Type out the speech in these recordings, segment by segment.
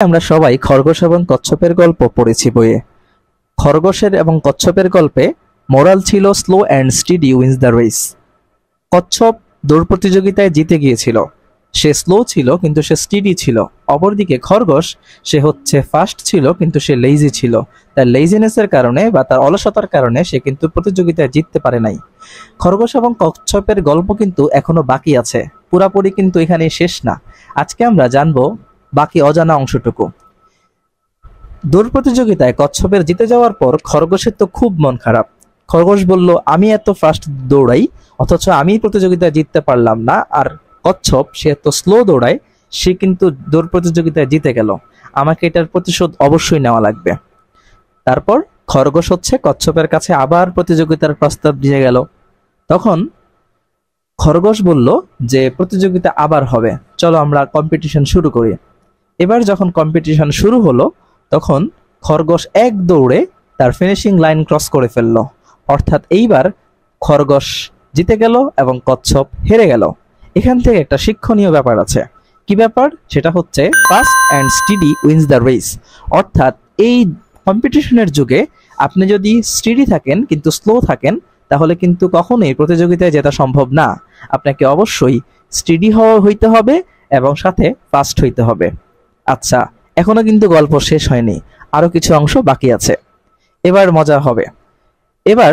আমরা সবাই খরগোশ এবং কচ্ছপের গল্প পড়েছি বইয়ে। খরগোশের এবং কচ্ছপের গল্পে মোরাল ছিল slow and steady wins the race. কচ্ছপ দৌড় প্রতিযোগিতায় জিতে গিয়েছিল, সে স্লো ছিল কিন্তু সে স্টিডি ছিল। অপরদিকে খরগোশ, সে হচ্ছে ফাস্ট ছিল কিন্তু সে লেজি ছিল। তার লেজিনেসের কারণে বা তার অলসতার কারণে সে কিন্তু প্রতিযোগিতায় জিততে পারে নাই। খরগোশ এবং কচ্ছপের গল্প কিন্তু এখনো বাকি আছে, পুরাপুরি কিন্তু এখানে শেষ না। আজকে আমরা জানবো বাকি অজানা অংশটুকু। দৌড় প্রতিযোগিতায় কচ্ছপের জিতে যাওয়ার পর খরগোশের তো খুব মন খারাপ। খরগোশ বলল, আমি এত ফাস্ট দৌড়াই অথচ আমি প্রতিযোগিতায় জিততে পারলাম না, আর কচ্ছপ সে এত স্লো দৌড়ায়, সে কিন্তু দৌড় প্রতিযোগিতায় জিতে গেল। আমাকে এটার প্রতিশোধ অবশ্যই নেওয়া লাগবে। তারপর খরগোশ হচ্ছে কচ্ছপের কাছে আবার প্রতিযোগিতার প্রস্তাব দিয়ে গেল। তখন খরগোশ বলল যে প্রতিযোগিতা আবার হবে, চলো আমরা কম্পিটিশন শুরু করি। এবার যখন কম্পিটিশন শুরু হলো তখন খরগোশ এক দৌড়ে তার ফিনিশিং লাইন ক্রস করে ফেলল। অর্থাৎ এইবার খরগোশ জিতে গেল এবং কচ্ছপ হেরে গেল। এখান থেকে একটা শিক্ষণীয় ব্যাপার আছে। কি ব্যাপার? সেটা হচ্ছে fast and steady wins the race. অর্থাৎ এই কম্পিটিশনের যুগে আপনি যদি স্টিডি থাকেন কিন্তু স্লো থাকেন তাহলে কিন্তু কখনোই প্রতিযোগিতায় জেতা সম্ভব না। আপনাকে অবশ্যই স্টিডি হইতে হবে এবং সাথে ফাস্ট হইতে হবে। আচ্ছা, এখনো কিন্তু গল্প শেষ হয়নি, আরো কিছু অংশ বাকি আছে, এবার মজা হবে। এবার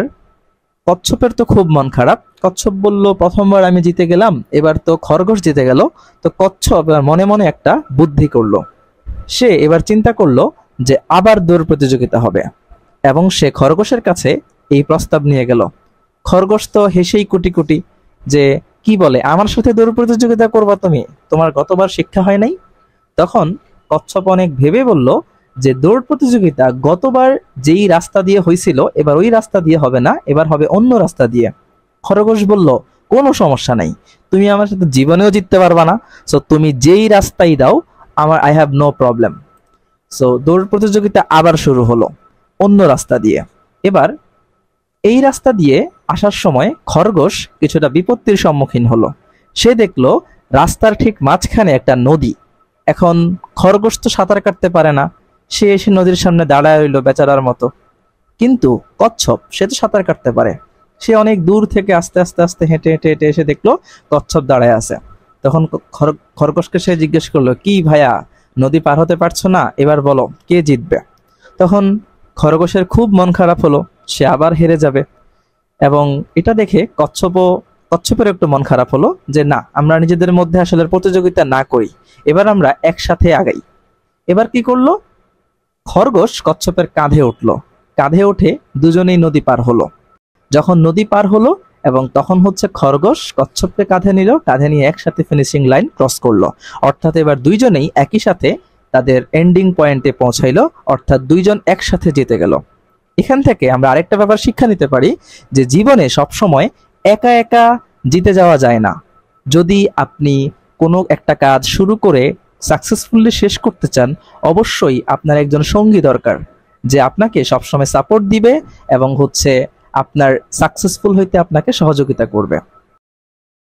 কচ্ছপের তো খুব মন খারাপ। কচ্ছপ বলল, প্রথমবার আমি জিতে গেলাম, এবার তো খরগোশ জিতে গেল। তো কচ্ছপ এবার মনে মনে একটা বুদ্ধি করলো। সে এবার চিন্তা করলো যে আবার দৌড় প্রতিযোগিতা হবে এবং সে খরগোশের কাছে এই প্রস্তাব নিয়ে গেল। খরগোশ তো হেসেই কুটি কুটি যে, কি বলে, আমার সাথে দৌড় প্রতিযোগিতা করবা তুমি? তোমার গতবার শিক্ষা হয় নাই? তখন কচ্ছপ অনেক ভেবে বলল যে দৌড় প্রতিযোগিতা গতবার যেই রাস্তা দিয়ে হয়েছিল এবার ওই রাস্তা দিয়ে হবে না, এবার হবে অন্য রাস্তা দিয়ে। খরগোশ বলল, কোনো সমস্যা নাই, তুমি আমার সাথে জীবনেও জিততে পারবা না, সো তুমি যেই রাস্তাই দাও আমার I have no problem. So দৌড় প্রতিযোগিতা আবার শুরু হলো অন্য রাস্তা দিয়ে। এবার এই রাস্তা দিয়ে আসার সময় খরগোশ কিছুটা বিপত্তির সম্মুখীন হলো। সে দেখলো রাস্তার ঠিক মাঝখানে একটা নদী। এখন খরগোশ তো সাঁতার কাটতে পারে না, সে এসে নদীর সামনে দাঁড়ায় রইল বেচারার মতো। কিন্তু কচ্ছপ, সে তো সাঁতার কাটতে পারে। সে অনেক দূর থেকে আস্তে আস্তে আস্তে হেঁটে হেঁটে হেঁটে এসে দেখলো কচ্ছপ দাঁড়ায় আছে। তখন খরগোশকে সে জিজ্ঞেস করলো, কি ভাইয়া, নদী পার হতে পারছো না? এবার বলো কে জিতবে? তখন খরগোশের খুব মন খারাপ হলো, সে আবার হেরে যাবে। এবং এটা দেখে কচ্ছপের একটু মন খারাপ হলো যে না, আমরা নিজেদের মধ্যে আসলে প্রতিযোগিতা না করি, এবার আমরা একসাথে আগাই। এবার কি করলো? খরগোশ কচ্ছপের কাঁধে উঠলো, কাঁধে উঠে দুজনেই নদী পার হলো। যখন নদী পার হলো এবং তখন হচ্ছে খরগোশ কচ্ছপকে কাঁধে নিল, কাঁধে নিয়ে একসাথে ফিনিশিং লাইন ক্রস করলো। অর্থাৎ এবার দুইজনেই একই সাথে তাদের এন্ডিং পয়েন্টে পৌঁছাইলো, অর্থাৎ দুইজন একসাথে জিতে গেল। এখান থেকে আমরা আরেকটা ব্যাপার শিক্ষা নিতে পারি যে জীবনে সবসময় একা একা জিতে যাওয়া যায় না। যদি আপনি কোনো একটা কাজ শুরু করে সাকসেসফুলি শেষ করতে চান, অবশ্যই আপনার একজন সঙ্গী দরকার যে আপনাকে সবসময় সাপোর্ট দিবে এবং হচ্ছে আপনার সাকসেসফুল হইতে আপনাকে সহযোগিতা করবে।